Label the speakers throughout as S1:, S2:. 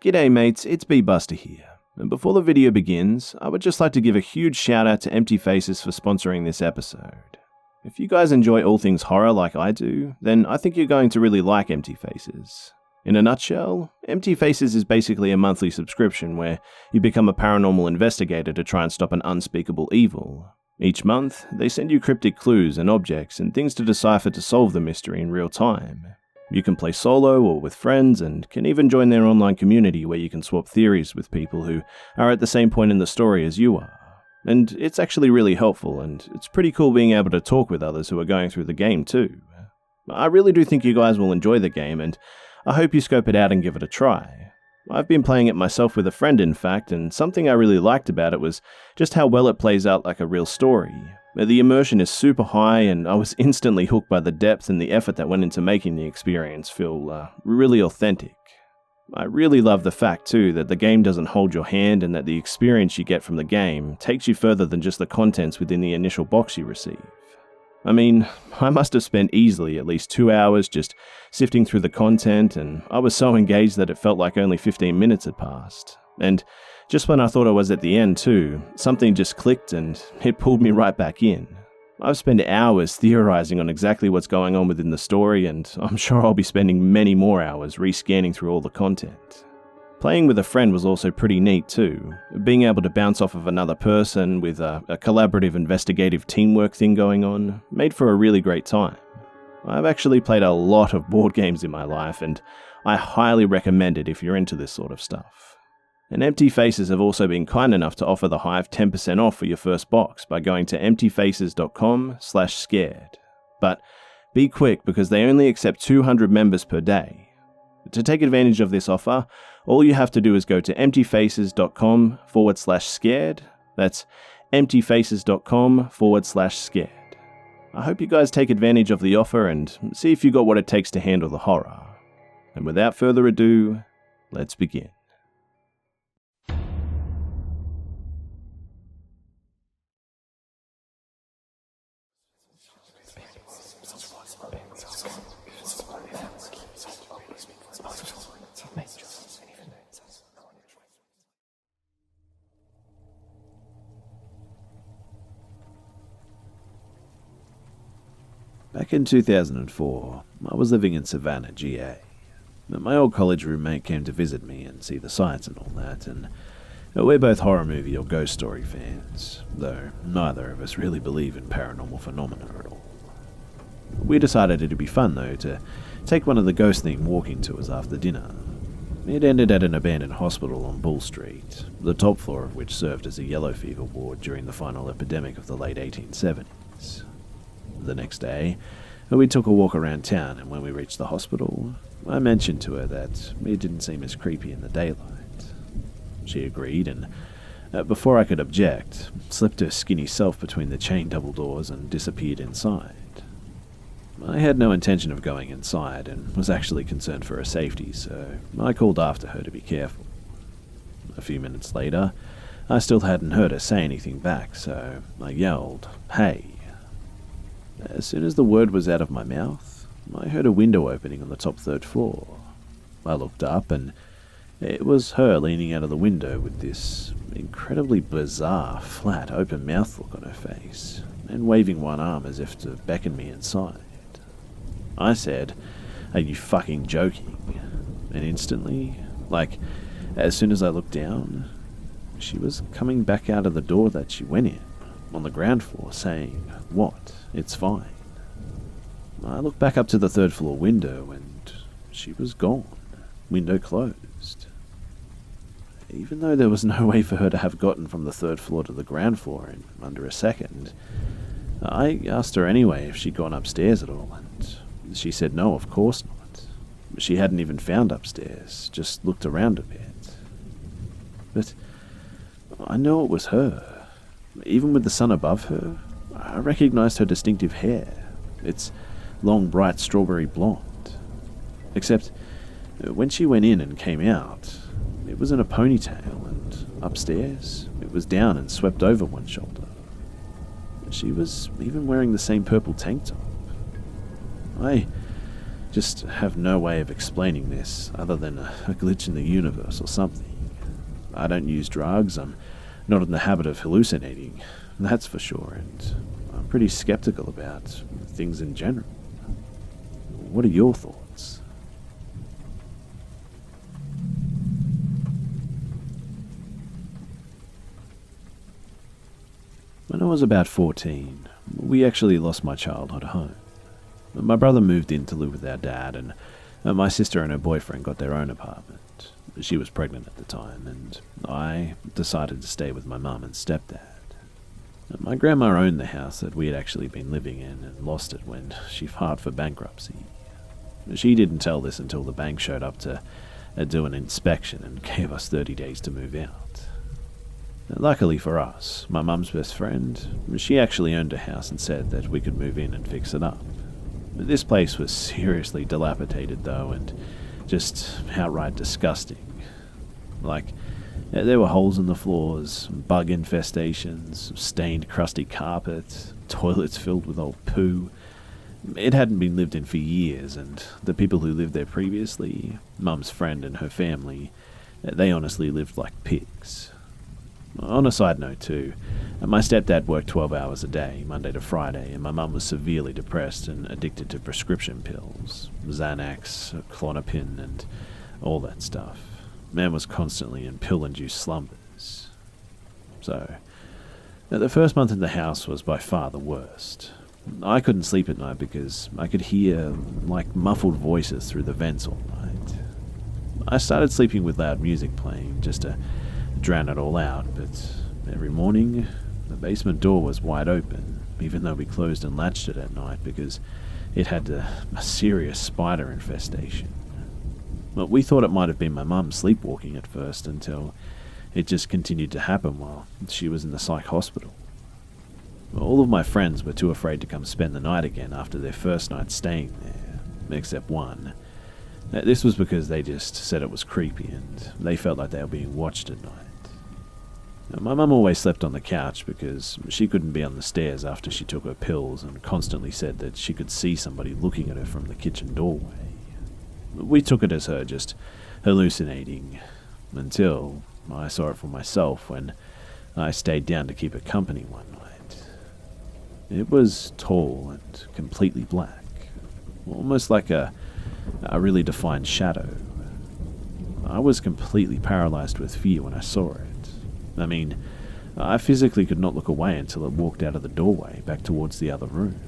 S1: G'day mates, it's Busta here. And before the video begins, I would just like to give a huge shout out to Empty Faces for sponsoring this episode. If you guys enjoy all things horror like I do, then I think you're going to really like Empty Faces. In a nutshell, Empty Faces is basically a monthly subscription where you become a paranormal investigator to try and stop an unspeakable evil. Each month, they send you cryptic clues and objects and things to decipher to solve the mystery in real time. You can play solo or with friends and can even join their online community where you can swap theories with people who are at the same point in the story as you are. And it's actually really helpful, and it's pretty cool being able to talk with others who are going through the game too. I really do think you guys will enjoy the game, and I hope you scope it out and give it a try. I've been playing it myself with a friend in fact, and something I really liked about it was just how well it plays out like a real story. The immersion is super high, and I was instantly hooked by the depth and the effort that went into making the experience feel really authentic. I really love the fact too that the game doesn't hold your hand and that the experience you get from the game takes you further than just the contents within the initial box you receive. I mean, I must have spent easily at least 2 hours just sifting through the content, and I was so engaged that it felt like only 15 minutes had passed. And just when I thought I was at the end too, something just clicked and it pulled me right back in. I've spent hours theorizing on exactly what's going on within the story, and I'm sure I'll be spending many more hours rescanning through all the content. Playing with a friend was also pretty neat too, being able to bounce off of another person with a collaborative investigative teamwork thing going on made for a really great time. I've actually played a lot of board games in my life, and I highly recommend it if you're into this sort of stuff. And Empty Faces have also been kind enough to offer the Hive 10% off for your first box by going to emptyfaces.com/scared. But be quick because they only accept 200 members per day. To take advantage of this offer, all you have to do is go to emptyfaces.com/scared. That's emptyfaces.com/scared. I hope you guys take advantage of the offer and see if you got what it takes to handle the horror. And without further ado, let's begin. Back in 2004, I was living in Savannah, GA. My old college roommate came to visit me and see the sights and all that, and we're both horror movie or ghost story fans, though neither of us really believe in paranormal phenomena at all. We decided it'd be fun though to take one of the ghost-themed walking tours after dinner. It ended at an abandoned hospital on Bull Street, the top floor of which served as a yellow fever ward during the final epidemic of the late 1870s. The next day, we took a walk around town, and when we reached the hospital, I mentioned to her that it didn't seem as creepy in the daylight. She agreed, and before I could object, slipped her skinny self between the chain double doors and disappeared inside. I had no intention of going inside and was actually concerned for her safety, so I called after her to be careful. A few minutes later, I still hadn't heard her say anything back, so I yelled, "Hey." As soon as the word was out of my mouth, I heard a window opening on the top third floor. I looked up, and it was her leaning out of the window with this incredibly bizarre, flat, open mouth look on her face, and waving one arm as if to beckon me inside. I said, "Are you fucking joking?" And instantly, as soon as I looked down, she was coming back out of the door that she went in, on the ground floor, saying, "What? It's fine." I looked back up to the third floor window, and she was gone, window closed. Even though there was no way for her to have gotten from the third floor to the ground floor in under a second, I asked her anyway if she'd gone upstairs at all, and she said no, of course not. She hadn't even found upstairs, just looked around a bit. But I know it was her. Even with the sun above her, I recognized her distinctive hair. It's long, bright strawberry blonde. Except, when she went in and came out, it was in a ponytail, and upstairs, it was down and swept over one shoulder. She was even wearing the same purple tank top. I just have no way of explaining this other than a glitch in the universe or something. I don't use drugs, I'm not in the habit of hallucinating, that's for sure, and I'm pretty skeptical about things in general. What are your thoughts? When I was about 14, we actually lost my childhood home. My brother moved in to live with our dad, and my sister and her boyfriend got their own apartment. She was pregnant at the time, and I decided to stay with my mum and stepdad. My grandma owned the house that we had actually been living in and lost it when she filed for bankruptcy. She didn't tell this until the bank showed up to do an inspection and gave us 30 days to move out. Luckily for us, my mum's best friend, she actually owned a house and said that we could move in and fix it up. This place was seriously dilapidated though, and just outright disgusting. Like, there were holes in the floors, bug infestations, stained crusty carpet, toilets filled with old poo. It hadn't been lived in for years, and the people who lived there previously, Mum's friend and her family, they honestly lived like pigs. On a side note too, my stepdad worked 12 hours a day, Monday to Friday, and my mum was severely depressed and addicted to prescription pills, Xanax, Klonopin, and all that stuff. Man was constantly in pill-induced slumbers. So, the first month in the house was by far the worst. I couldn't sleep at night because I could hear, like, muffled voices through the vents all night. I started sleeping with loud music playing, just to drown it all out, but every morning, the basement door was wide open, even though we closed and latched it at night because it had a serious spider infestation. But we thought it might have been my mum sleepwalking at first until it just continued to happen while she was in the psych hospital. All of my friends were too afraid to come spend the night again after their first night staying there, except one. This was because they just said it was creepy and they felt like they were being watched at night. My mum always slept on the couch because she couldn't be on the stairs after she took her pills and constantly said that she could see somebody looking at her from the kitchen doorway. We took it as her just hallucinating, until I saw it for myself when I stayed down to keep her company one night. It was tall and completely black, almost like a really defined shadow. I was completely paralyzed with fear when I saw it. I mean, I physically could not look away until it walked out of the doorway back towards the other room.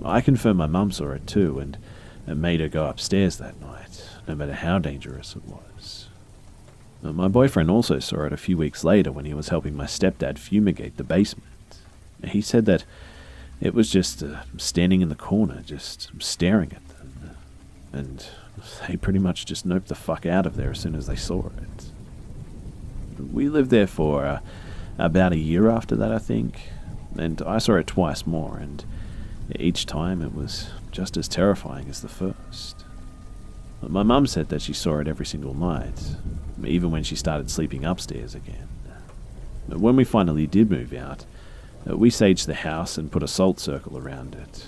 S1: I confirm my mum saw it too, and it made her go upstairs that night, no matter how dangerous it was. My boyfriend also saw it a few weeks later when he was helping my stepdad fumigate the basement. He said that it was just standing in the corner, just staring at them, and they pretty much just noped the fuck out of there as soon as they saw it. We lived there for about a year after that, I think, and I saw it twice more, and each time it was just as terrifying as the first. My mum said that she saw it every single night, even when she started sleeping upstairs again. When we finally did move out, we saged the house and put a salt circle around it.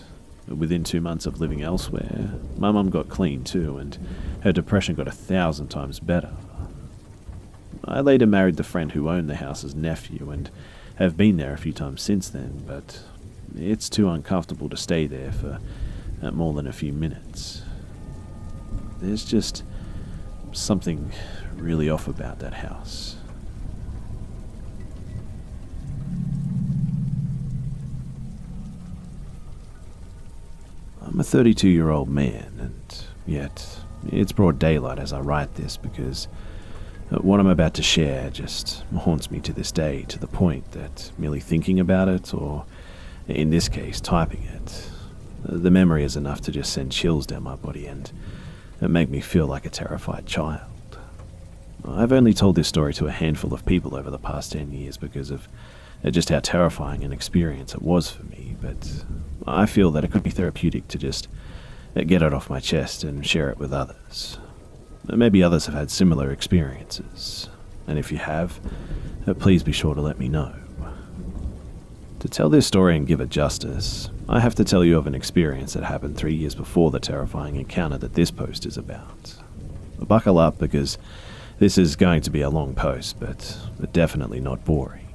S1: Within 2 months of living elsewhere, my mum got clean too, and her depression got 1,000 times better. I later married the friend who owned the house's nephew and have been there a few times since then, but it's too uncomfortable to stay there for more than a few minutes. There's just something really off about that house. I'm a 32-year-old man, and yet it's broad daylight as I write this because what I'm about to share just haunts me to this day, to the point that merely thinking about it, or in this case, typing it, the memory is enough to just send chills down my body and make me feel like a terrified child. I've only told this story to a handful of people over the past 10 years because of just how terrifying an experience it was for me, but I feel that it could be therapeutic to just get it off my chest and share it with others. Maybe others have had similar experiences, and if you have, please be sure to let me know. To tell this story and give it justice, I have to tell you of an experience that happened 3 years before the terrifying encounter that this post is about. Buckle up because this is going to be a long post, but definitely not boring.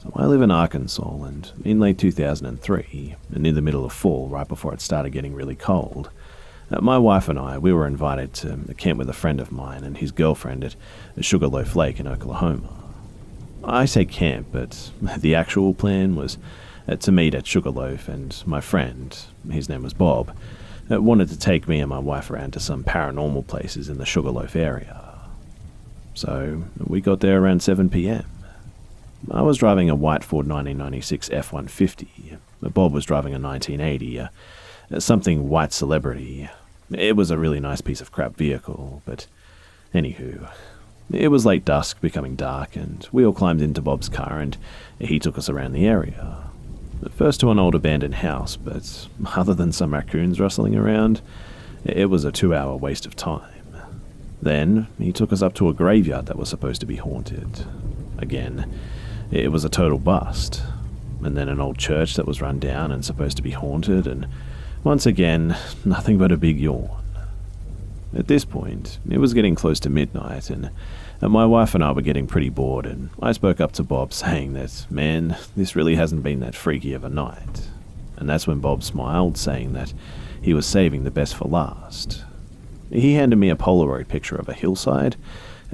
S1: So I live in Arkansas, and in late 2003, and in the middle of fall, right before it started getting really cold, my wife and we were invited to camp with a friend of mine and his girlfriend at Sugarloaf Lake in Oklahoma. I say camp, but the actual plan was to meet at Sugarloaf, and my friend, his name was Bob, wanted to take me and my wife around to some paranormal places in the Sugarloaf area. So we got there around 7 p.m. I was driving a white Ford 1996 F-150. Bob was driving a 1980, something white celebrity. It was a really nice piece of crap vehicle, but anywho, it was late dusk, becoming dark, and we all climbed into Bob's car and he took us around the area. First to an old abandoned house, but other than some raccoons rustling around, it was a 2-hour waste of time. Then he took us up to a graveyard that was supposed to be haunted. Again, it was a total bust. And then an old church that was run down and supposed to be haunted, and once again, nothing but a big yawn. At this point, it was getting close to midnight, and my wife and I were getting pretty bored, and I spoke up to Bob saying that, man, this really hasn't been that freaky of a night. And that's when Bob smiled, saying that he was saving the best for last. He handed me a Polaroid picture of a hillside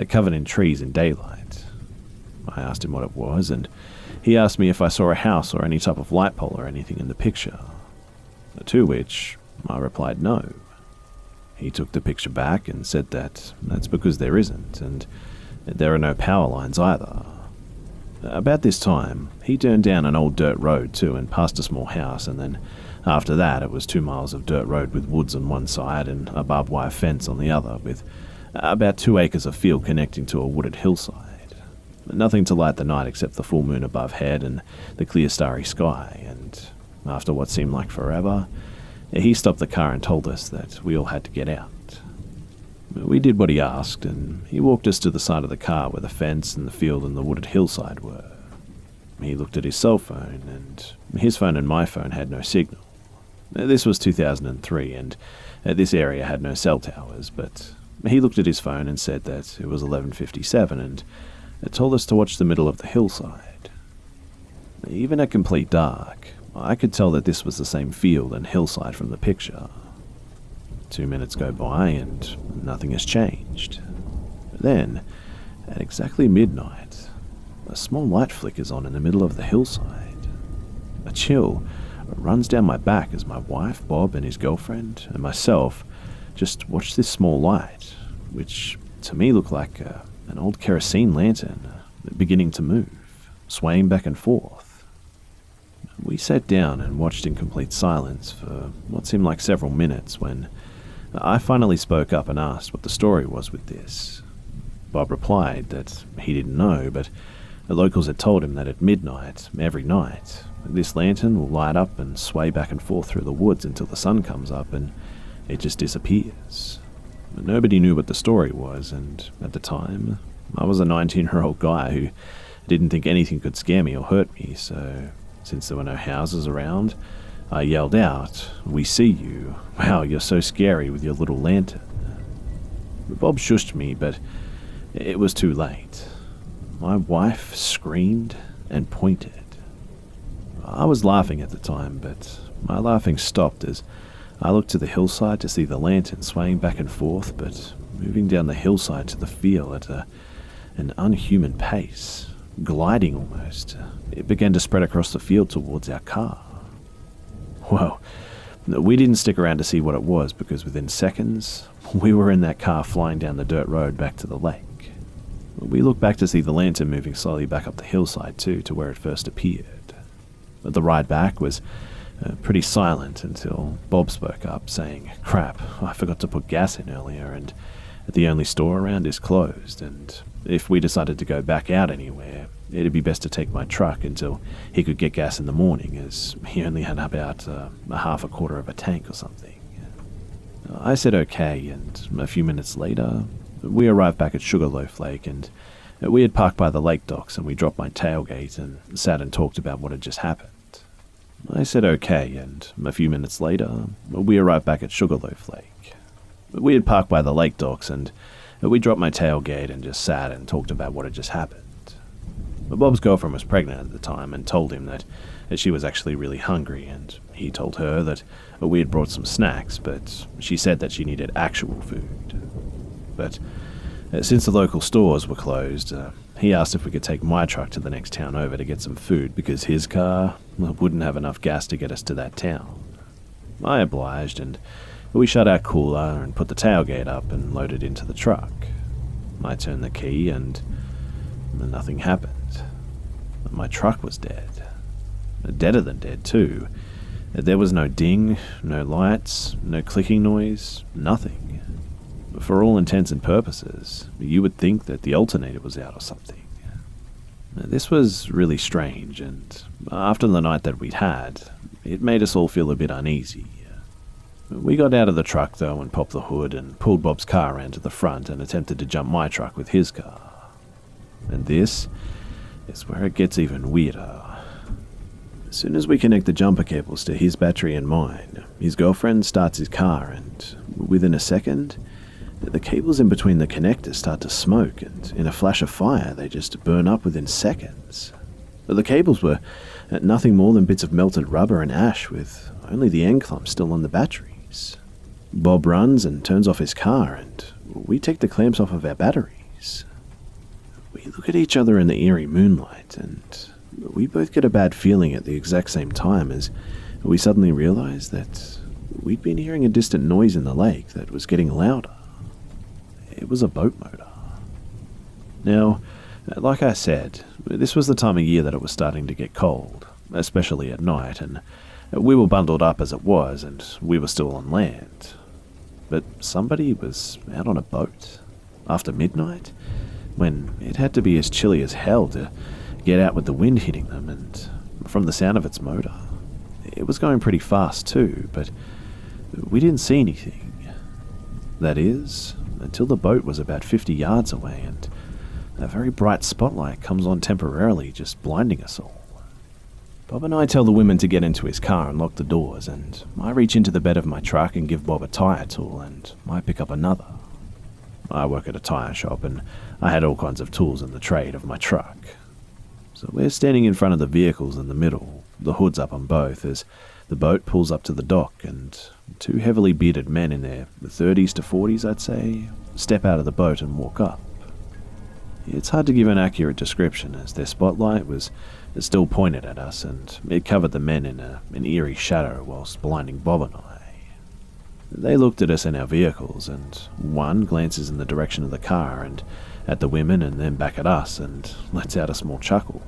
S1: covered in trees in daylight. I asked him what it was, and he asked me if I saw a house or any type of light pole or anything in the picture. To which I replied no. He took the picture back and said that that's because there isn't, and there are no power lines either. About this time, he turned down an old dirt road too and passed a small house, and then after that it was 2 miles of dirt road with woods on one side and a barbed wire fence on the other, with about 2 acres of field connecting to a wooded hillside. Nothing to light the night except the full moon above head and the clear starry sky, and after what seemed like forever, he stopped the car and told us that we all had to get out. We did what he asked, and he walked us to the side of the car where the fence and the field and the wooded hillside were. He looked at his cell phone, and his phone and my phone had no signal. This was 2003, and this area had no cell towers, but he looked at his phone and said that it was 11:57, and told us to watch the middle of the hillside. Even at complete dark, I could tell that this was the same field and hillside from the picture. 2 minutes go by and nothing has changed. Then, at exactly midnight, a small light flickers on in the middle of the hillside. A chill runs down my back as my wife, Bob, and his girlfriend, and myself just watch this small light, which to me looked like an old kerosene lantern, beginning to move, swaying back and forth. We sat down and watched in complete silence for what seemed like several minutes when I finally spoke up and asked what the story was with this. Bob replied that he didn't know, but the locals had told him that at midnight, every night, this lantern will light up and sway back and forth through the woods until the sun comes up and it just disappears. But nobody knew what the story was, and at the time, I was a 19-year-old guy who didn't think anything could scare me or hurt me, so since there were no houses around, I yelled out, "We see you. Wow, you're so scary with your little lantern." Bob shushed me, but it was too late. My wife screamed and pointed. I was laughing at the time, but my laughing stopped as I looked to the hillside to see the lantern swaying back and forth, but moving down the hillside to the field at an unhuman pace. Gliding almost. It began to spread across the field towards our car. Well, we didn't stick around to see what it was because within seconds, we were in that car flying down the dirt road back to the lake. We looked back to see the lantern moving slowly back up the hillside too, to where it first appeared. The ride back was pretty silent until Bob spoke up, saying, "Crap, I forgot to put gas in earlier, and the only store around is closed, and if we decided to go back out anywhere, it'd be best to take my truck until he could get gas in the morning, as he only had about a half a quarter of a tank or something." I said okay, and a few minutes later, we arrived back at Sugarloaf Lake, and We had parked by the lake docks and we dropped my tailgate and sat and talked about what had just happened. I said okay, and a few minutes later, we arrived back at Sugarloaf Lake. We had parked by the lake docks and we dropped my tailgate and just sat and talked about what had just happened. Bob's girlfriend was pregnant at the time and told him that she was actually really hungry, and he told her that we had brought some snacks, but she said that she needed actual food. But since the local stores were closed, he asked if we could take my truck to the next town over to get some food because his car wouldn't have enough gas to get us to that town. I obliged, and we shut our cooler and put the tailgate up and loaded into the truck. I turned the key and nothing happened. My truck was dead. Deader than dead, too. There was no ding, no lights, no clicking noise, nothing. For all intents and purposes, you would think that the alternator was out or something. This was really strange, and after the night that we'd had, it made us all feel a bit uneasy. We got out of the truck, though, and popped the hood and pulled Bob's car around to the front and attempted to jump my truck with his car. And this is where it gets even weirder. As soon as we connect the jumper cables to his battery and mine, his girlfriend starts his car, and within a second, the cables in between the connectors start to smoke, and in a flash of fire, they just burn up within seconds. The cables were nothing more than bits of melted rubber and ash, with only the end clamps still on the batteries. Bob runs and turns off his car, and we take the clamps off of our batteries. We look at each other in the eerie moonlight, and we both get a bad feeling at the exact same time as we suddenly realize that we'd been hearing a distant noise in the lake that was getting louder. It was a boat motor. Now, like I said, this was the time of year that it was starting to get cold, especially at night, and we were bundled up as it was, and we were still on land. But somebody was out on a boat after midnight, when it had to be as chilly as hell to get out with the wind hitting them, and from the sound of its motor, it was going pretty fast too, but we didn't see anything. That is, until the boat was about 50 yards away, and a very bright spotlight comes on temporarily, just blinding us all. Bob and I tell the women to get into his car and lock the doors, and I reach into the bed of my truck and give Bob a tyre tool, and I pick up another. I work at a tyre shop, and I had all kinds of tools in the trade of my truck. So we're standing in front of the vehicles in the middle, the hoods up on both, as the boat pulls up to the dock, and two heavily bearded men in their 30s to 40s, I'd say, step out of the boat and walk up. It's hard to give an accurate description, as their spotlight was still pointed at us, and it covered the men in an eerie shadow whilst blinding Bob and I. They looked at us in our vehicles, and one glances in the direction of the car and at the women and then back at us and lets out a small chuckle.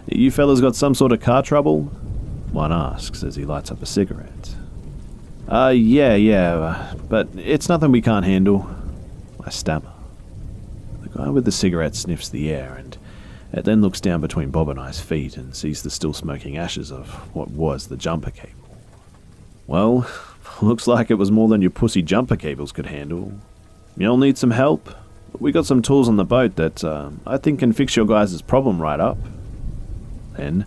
S1: "You fellas got some sort of car trouble?" one asks as he lights up a cigarette. Yeah, but it's nothing we can't handle," I stammer. The guy with the cigarette sniffs the air and then looks down between Bob and I's feet and sees the still smoking ashes of what was the jumper cable. "Well, looks like it was more than your pussy jumper cables could handle. Y'all need some help? We got some tools on the boat that I think can fix your guys' problem right up." Then,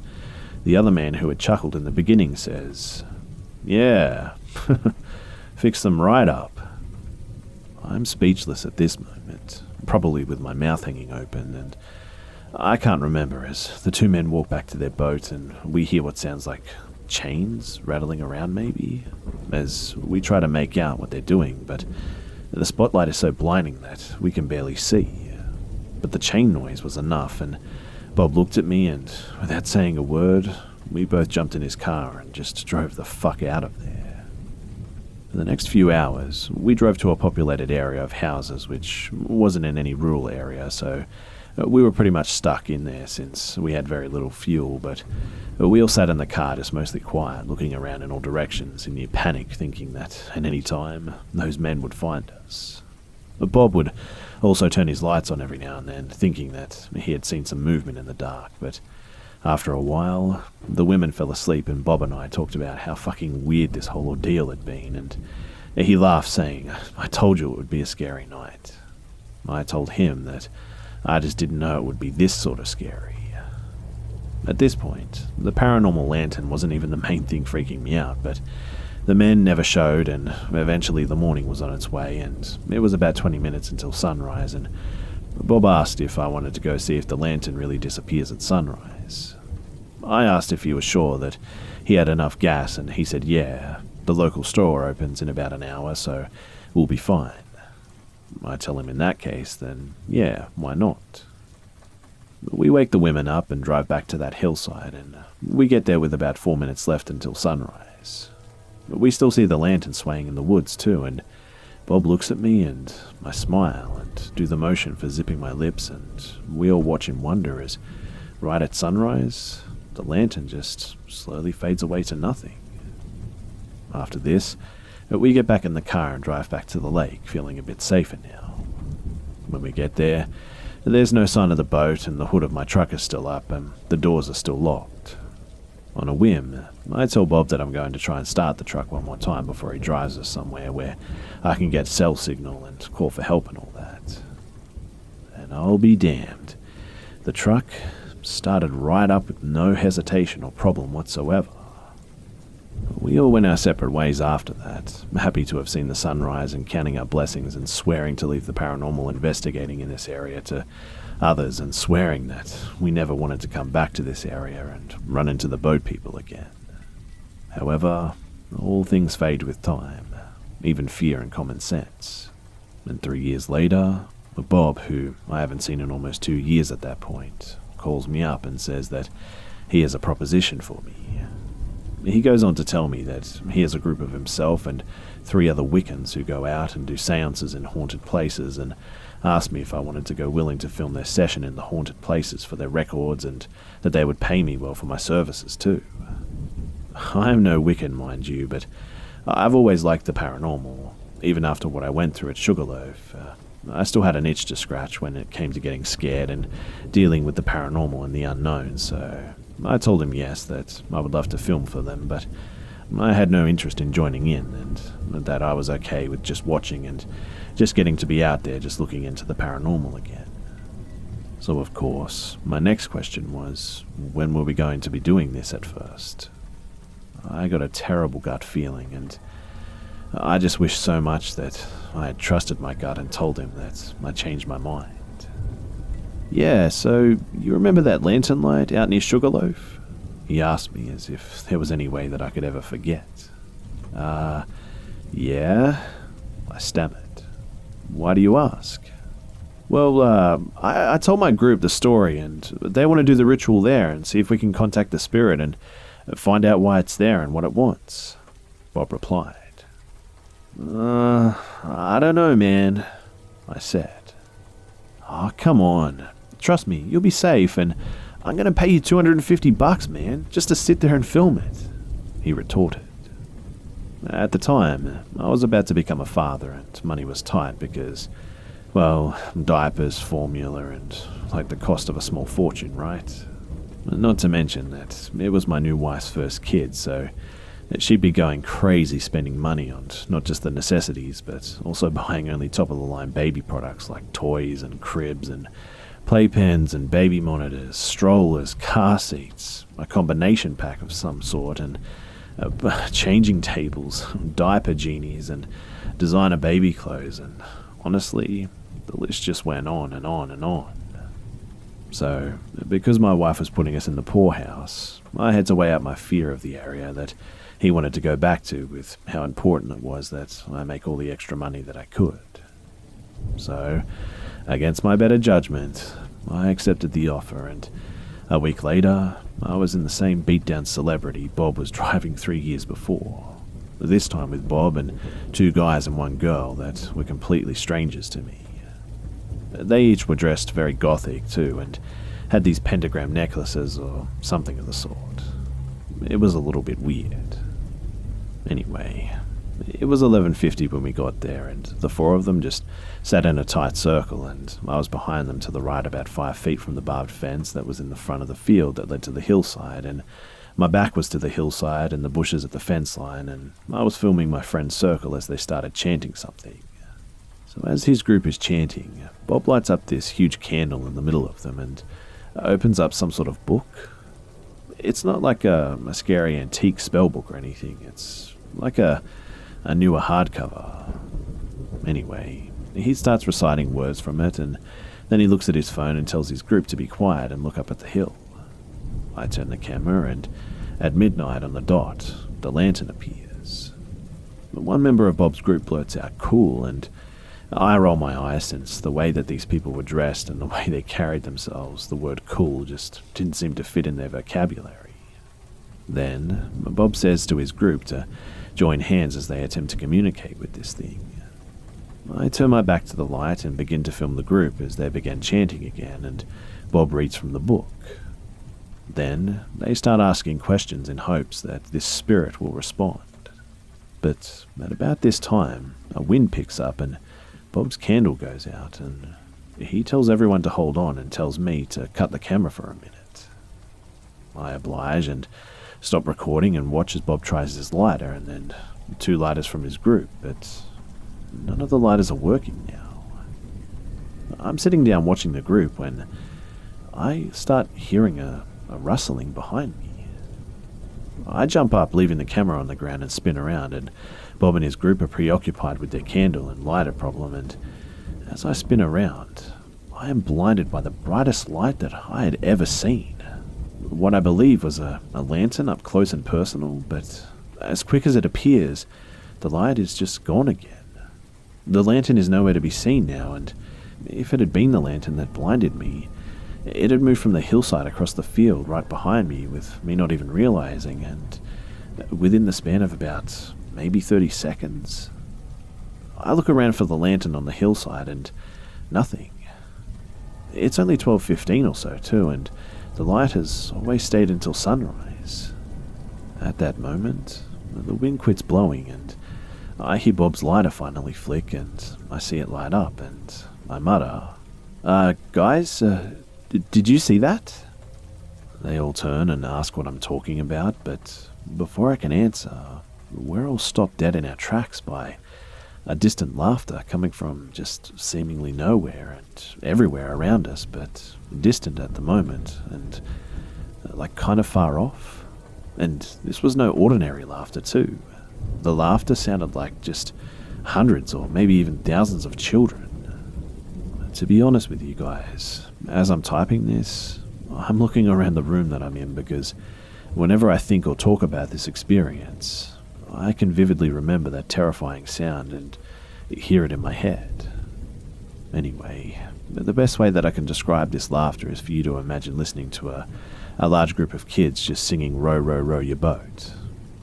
S1: the other man who had chuckled in the beginning says, "Yeah, fix them right up." I'm speechless at this moment, probably with my mouth hanging open, and I can't remember as the two men walk back to their boat and we hear what sounds like chains rattling around maybe, as we try to make out what they're doing, but the spotlight is so blinding that we can barely see. But the chain noise was enough, and Bob looked at me, and without saying a word, we both jumped in his car and just drove the fuck out of there. For the next few hours, we drove to a populated area of houses which wasn't in any rural area, so we were pretty much stuck in there since we had very little fuel, but we all sat in the car just mostly quiet, looking around in all directions in near panic, thinking that at any time those men would find us. Bob would also turn his lights on every now and then, thinking that he had seen some movement in the dark, but after a while, the women fell asleep and Bob and I talked about how fucking weird this whole ordeal had been, and he laughed, saying, "I told you it would be a scary night." I told him that I just didn't know it would be this sort of scary. At this point, the paranormal lantern wasn't even the main thing freaking me out, but the men never showed, and eventually the morning was on its way, and it was about 20 minutes until sunrise, and Bob asked if I wanted to go see if the lantern really disappears at sunrise. I asked if he was sure that he had enough gas, and he said yeah, the local store opens in about an hour, so we'll be fine. I tell him in that case, then yeah, why not? We wake the women up and drive back to that hillside, and we get there with about 4 minutes left until sunrise. We still see the lantern swaying in the woods too, and Bob looks at me and I smile and do the motion for zipping my lips, and we all watch in wonder as, right at sunrise, the lantern just slowly fades away to nothing. After this, we get back in the car and drive back to the lake, feeling a bit safer now. When we get there, there's no sign of the boat, and the hood of my truck is still up and the doors are still locked. On a whim, I tell Bob that I'm going to try and start the truck one more time before he drives us somewhere where I can get cell signal and call for help and all that. And I'll be damned. The truck started right up with no hesitation or problem whatsoever. We all went our separate ways after that, happy to have seen the sunrise and counting our blessings and swearing to leave the paranormal investigating in this area to others, and swearing that we never wanted to come back to this area and run into the boat people again. However, all things fade with time, even fear and common sense. And 3 years later, Bob, who I haven't seen in almost 2 years at that point, calls me up and says that he has a proposition for me. He goes on to tell me that he has a group of himself and 3 other Wiccans who go out and do seances in haunted places, and asked me if I wanted to go willing to film their session in the haunted places for their records, and that they would pay me well for my services too. I am no Wiccan, mind you, but I've always liked the paranormal. Even after what I went through at Sugarloaf, I still had an itch to scratch when it came to getting scared and dealing with the paranormal and the unknown, so I told him yes, that I would love to film for them, but I had no interest in joining in, and that I was okay with just watching and just getting to be out there just looking into the paranormal again. So of course, my next question was, when were we going to be doing this at first? I got a terrible gut feeling, and I just wished so much that I had trusted my gut and told him that I changed my mind. Yeah, so you remember that lantern light out near Sugarloaf? He asked me as if there was any way that I could ever forget. Yeah, I stammered. Why do you ask? Well, I told my group the story, and they want to do the ritual there and see if we can contact the spirit and find out why it's there and what it wants, Bob replied. I don't know, man, I said. Oh, come on. Trust me, you'll be safe, and I'm going to pay you $250, man, just to sit there and film it, he retorted. At the time, I was about to become a father, and money was tight because, well, diapers, formula, and like the cost of a small fortune, right? Not to mention that it was my new wife's first kid, so she'd be going crazy spending money on not just the necessities, but also buying only top-of-the-line baby products like toys and cribs and playpens and baby monitors, strollers, car seats, a combination pack of some sort, and changing tables, diaper genies, and designer baby clothes, and honestly, the list just went on and on and on. So, because my wife was putting us in the poorhouse, I had to weigh out my fear of the area that he wanted to go back to with how important it was that I make all the extra money that I could. So, against my better judgment, I accepted the offer, and a week later, I was in the same beat-down celebrity Bob was driving 3 years before, this time with Bob and 2 guys and 1 girl that were completely strangers to me. They each were dressed very gothic too, and had these pentagram necklaces or something of the sort. It was a little bit weird. Anyway, it was 11:50 when we got there, and the 4 of them just sat in a tight circle, and I was behind them to the right about 5 feet from the barbed fence that was in the front of the field that led to the hillside, and my back was to the hillside and the bushes at the fence line, and I was filming my friend's circle as they started chanting something. So as his group is chanting, Bob lights up this huge candle in the middle of them and opens up some sort of book. It's not like a scary antique spellbook or anything. It's like a newer hardcover. Anyway, he starts reciting words from it, and then he looks at his phone and tells his group to be quiet and look up at the hill. I turn the camera, and at midnight on the dot, the lantern appears. One member of Bob's group blurts out, "Cool," and I roll my eyes, since the way that these people were dressed and the way they carried themselves, the word cool just didn't seem to fit in their vocabulary. Then, Bob says to his group to join hands as they attempt to communicate with this thing. I turn my back to the light and begin to film the group as they begin chanting again, and Bob reads from the book. Then, they start asking questions in hopes that this spirit will respond. But at about this time, a wind picks up and Bob's candle goes out, and he tells everyone to hold on and tells me to cut the camera for a minute. I oblige and stop recording and watch as Bob tries his lighter and then 2 lighters from his group, but none of the lighters are working now. I'm sitting down watching the group when I start hearing a rustling behind me. I jump up, leaving the camera on the ground, and spin around, and Bob and his group are preoccupied with their candle and lighter problem, and as I spin around, I am blinded by the brightest light that I had ever seen. What I believe was a lantern up close and personal, but as quick as it appears, the light is just gone again. The lantern is nowhere to be seen now, and if it had been the lantern that blinded me, it had moved from the hillside across the field right behind me with me not even realizing, and within the span of about maybe 30 seconds. I look around for the lantern on the hillside and nothing. It's only 12:15 or so too, and the light has always stayed until sunrise. At that moment, the wind quits blowing and I hear Bob's lighter finally flick, and I see it light up, and I mutter, guys, did you see that?" They all turn and ask what I'm talking about, but before I can answer, we're all stopped dead in our tracks by a distant laughter coming from just seemingly nowhere and everywhere around us, but distant at the moment, and like kind of far off. And this was no ordinary laughter too. The laughter sounded like just hundreds or maybe even thousands of children. To be honest with you guys, as I'm typing this, I'm looking around the room that I'm in because whenever I think or talk about this experience, I can vividly remember that terrifying sound and hear it in my head. Anyway, the best way that I can describe this laughter is for you to imagine listening to a large group of kids just singing "Row, row, row your boat."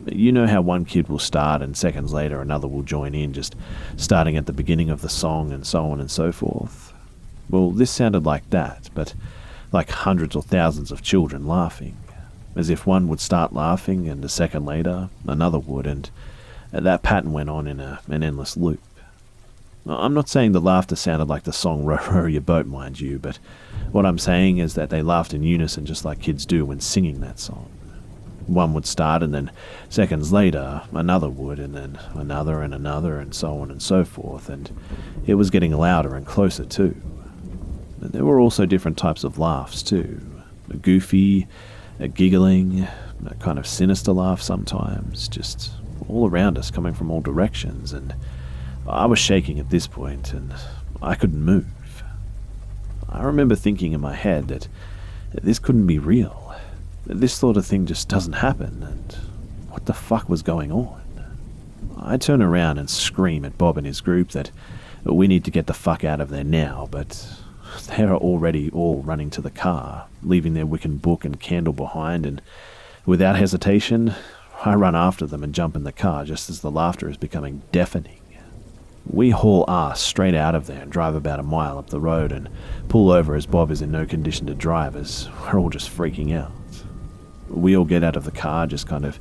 S1: You know how one kid will start and seconds later another will join in, just starting at the beginning of the song and so on and so forth? Well, this sounded like that, but like hundreds or thousands of children laughing, as if one would start laughing and a second later another would, and that pattern went on in an endless loop. I'm not saying the laughter sounded like the song "Row, row your boat," mind you, but what I'm saying is that they laughed in unison just like kids do when singing that song. One would start and then seconds later another would, and then another and so on and so forth, and it was getting louder and closer too. And there were also different types of laughs too. A goofy, a giggling, a kind of sinister laugh sometimes, just all around us coming from all directions, and I was shaking at this point and I couldn't move. I remember thinking in my head that this couldn't be real. This sort of thing just doesn't happen, and what the fuck was going on? I turn around and scream at Bob and his group that we need to get the fuck out of there now, but they are already all running to the car, leaving their Wiccan book and candle behind, and without hesitation, I run after them and jump in the car just as the laughter is becoming deafening. We haul ass straight out of there and drive about a mile up the road and pull over as Bob is in no condition to drive, as we're all just freaking out. We all get out of the car, just kind of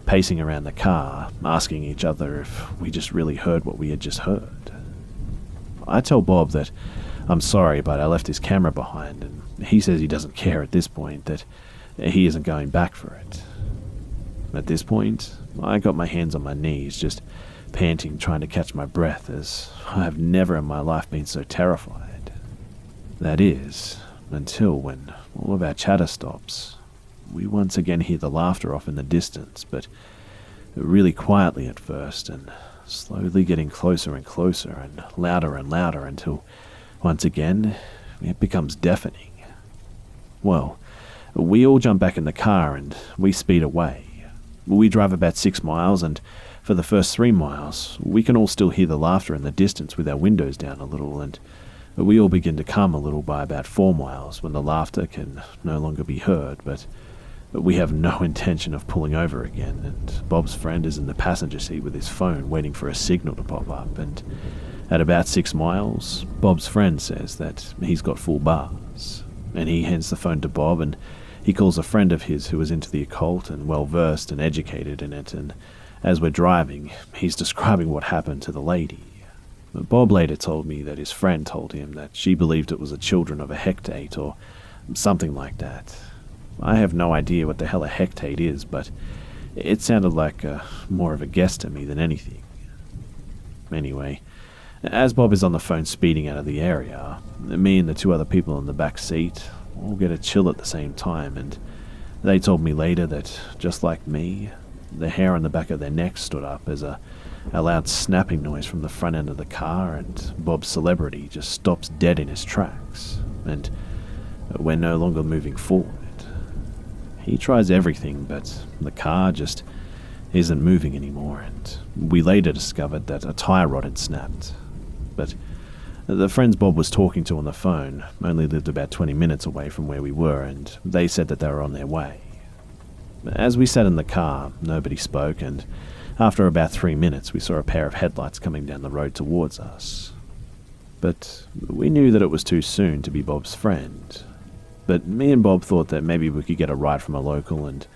S1: pacing around the car, asking each other if we just really heard what we had just heard. I tell Bob that I'm sorry, but I left his camera behind, and he says he doesn't care at this point, that he isn't going back for it. At this point, I got my hands on my knees, just panting, trying to catch my breath, as I have never in my life been so terrified. That is, until when all of our chatter stops. We once again hear the laughter off in the distance, but really quietly at first, and slowly getting closer and closer and louder until, once again, it becomes deafening. Well, we all jump back in the car and we speed away. We drive about 6 miles, and for the first 3 miles, we can all still hear the laughter in the distance with our windows down a little, and we all begin to calm a little by about 4 miles when the laughter can no longer be heard, but we have no intention of pulling over again, and Bob's friend is in the passenger seat with his phone waiting for a signal to pop up, and at about 6 miles, Bob's friend says that he's got full bars, and he hands the phone to Bob, and he calls a friend of his who is into the occult and well-versed and educated in it, and as we're driving, he's describing what happened to the lady. But Bob later told me that his friend told him that she believed it was the children of a hectate or something like that. I have no idea what the hell a hectate is, but it sounded like more of a guess to me than anything. Anyway, as Bob is on the phone speeding out of the area, me and the 2 other people in the back seat all get a chill at the same time, and they told me later that, just like me, the hair on the back of their necks stood up as a loud snapping noise from the front end of the car, and Bob's celebrity just stops dead in his tracks, and we're no longer moving forward. He tries everything, but the car just isn't moving anymore, and we later discovered that a tire rod had snapped. But the friends Bob was talking to on the phone only lived about 20 minutes away from where we were, and they said that they were on their way. As we sat in the car, nobody spoke, and after about 3 minutes we saw a pair of headlights coming down the road towards us. But we knew that it was too soon to be Bob's friend. But me and Bob thought that maybe we could get a ride from a local, and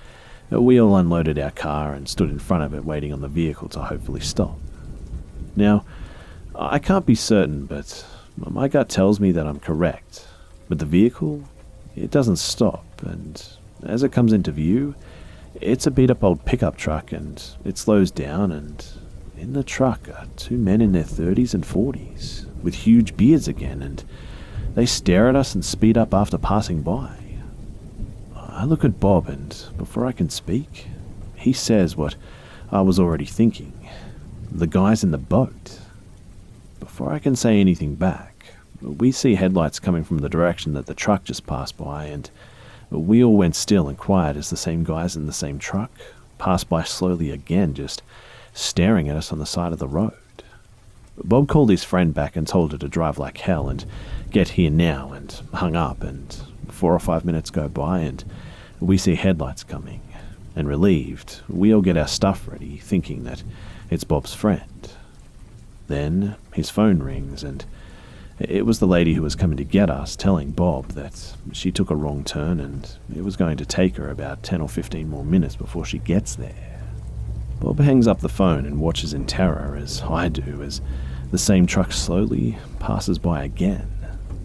S1: we all unloaded our car and stood in front of it waiting on the vehicle to hopefully stop. Now, I can't be certain, but my gut tells me that I'm correct. But the vehicle, it doesn't stop, and as it comes into view, it's a beat-up old pickup truck, and it slows down, and in the truck are 2 men in their 30s and 40s, with huge beards again, and they stare at us and speed up after passing by. I look at Bob, and before I can speak, he says what I was already thinking. The guy's in the boat. Before I can say anything back, we see headlights coming from the direction that the truck just passed by, and we all went still and quiet as the same guys in the same truck passed by slowly again, just staring at us on the side of the road. Bob called his friend back and told her to drive like hell and get here now, and hung up, and 4 or 5 minutes go by and we see headlights coming, and relieved, we all get our stuff ready, thinking that it's Bob's friend. Then his phone rings, and it was the lady who was coming to get us telling Bob that she took a wrong turn and it was going to take her about 10 or 15 more minutes before she gets there. Bob hangs up the phone and watches in terror, as I do, as the same truck slowly passes by again.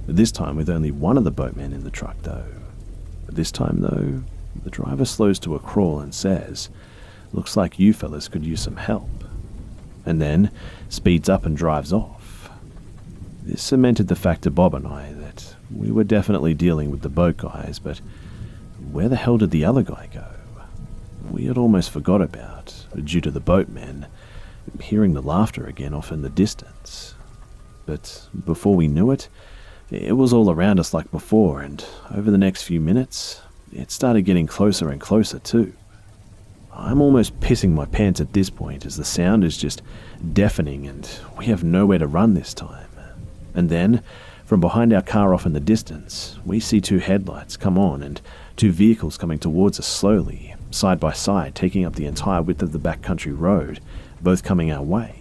S1: This time with only one of the boatmen in the truck, though. This time, though, the driver slows to a crawl and says, "Looks like you fellas could use some help," and then speeds up and drives off. This cemented the fact to Bob and I that we were definitely dealing with the boat guys, but where the hell did the other guy go? We had almost forgot about, due to the boatmen hearing the laughter again off in the distance. But before we knew it, it was all around us like before, and over the next few minutes, it started getting closer and closer too. I'm almost pissing my pants at this point, as the sound is just deafening and we have nowhere to run this time. And then, from behind our car off in the distance, we see 2 headlights come on and 2 vehicles coming towards us slowly, side by side, taking up the entire width of the backcountry road, both coming our way.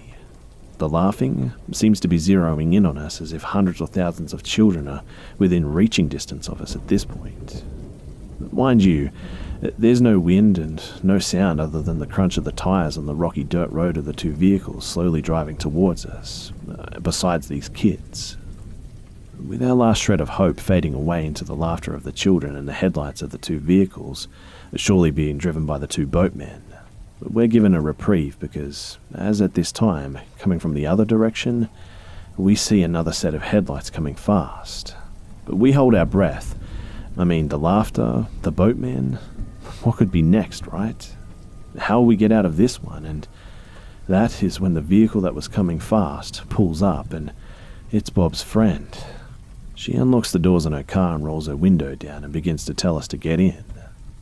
S1: The laughing seems to be zeroing in on us, as if hundreds or thousands of children are within reaching distance of us at this point. Mind you, there's no wind and no sound other than the crunch of the tires on the rocky dirt road of the 2 vehicles slowly driving towards us, besides these kids. With our last shred of hope fading away into the laughter of the children and the headlights of the 2 vehicles, surely being driven by the 2 boatmen, But we're given a reprieve because, as at this time, coming from the other direction, we see another set of headlights coming fast. But we hold our breath. I mean, the laughter, the boatman, what could be next, right? How will we get out of this one? And that is when the vehicle that was coming fast pulls up, and it's Bob's friend. She unlocks the doors on her car and rolls her window down and begins to tell us to get in.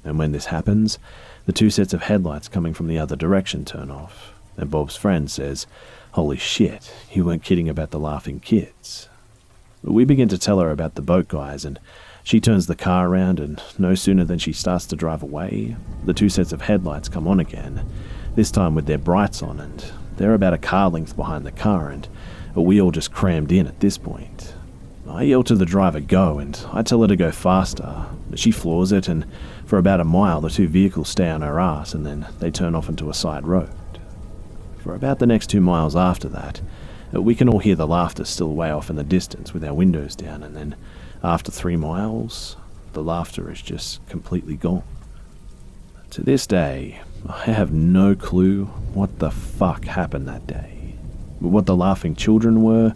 S1: And when this happens, the two sets of headlights coming from the other direction turn off, and Bob's friend says, "Holy shit, you weren't kidding about the laughing kids." We begin to tell her about the boat guys, and she turns the car around, and no sooner than she starts to drive away, the two sets of headlights come on again, this time with their brights on, and they're about a car length behind the car, and we all just crammed in at this point. I yell to the driver, "Go," and I tell her to go faster. She floors it, and for about a mile the two vehicles stay on her ass, and then they turn off into a side road. For about the next 2 miles after that, we can all hear the laughter still way off in the distance with our windows down, and then after 3 miles, the laughter is just completely gone. To this day, I have no clue what the fuck happened that day. What the laughing children were,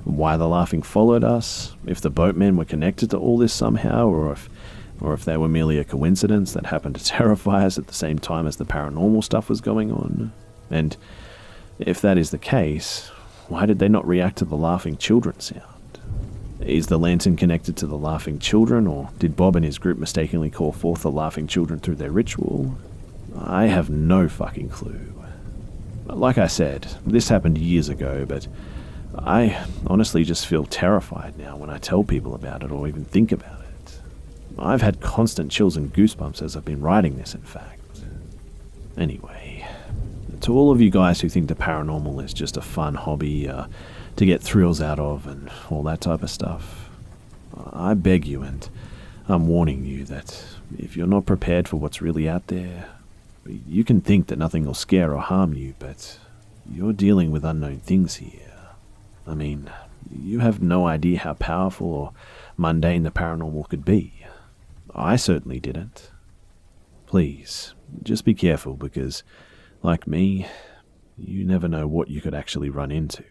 S1: why the laughing followed us, if the boatmen were connected to all this somehow, or if they were merely a coincidence that happened to terrify us at the same time as the paranormal stuff was going on. And if that is the case, why did they not react to the laughing children sound? Is the lantern connected to the laughing children, or did Bob and his group mistakenly call forth the laughing children through their ritual? I have no fucking clue. Like I said, this happened years ago, but I honestly just feel terrified now when I tell people about it or even think about it. I've had constant chills and goosebumps as I've been writing this, in fact. Anyway, to all of you guys who think the paranormal is just a fun hobby to get thrills out of and all that type of stuff, I beg you, and I'm warning you, that if you're not prepared for what's really out there, you can think that nothing will scare or harm you, but you're dealing with unknown things here. I mean, you have no idea how powerful or mundane the paranormal could be. I certainly didn't. Please, just be careful because, like me, you never know what you could actually run into.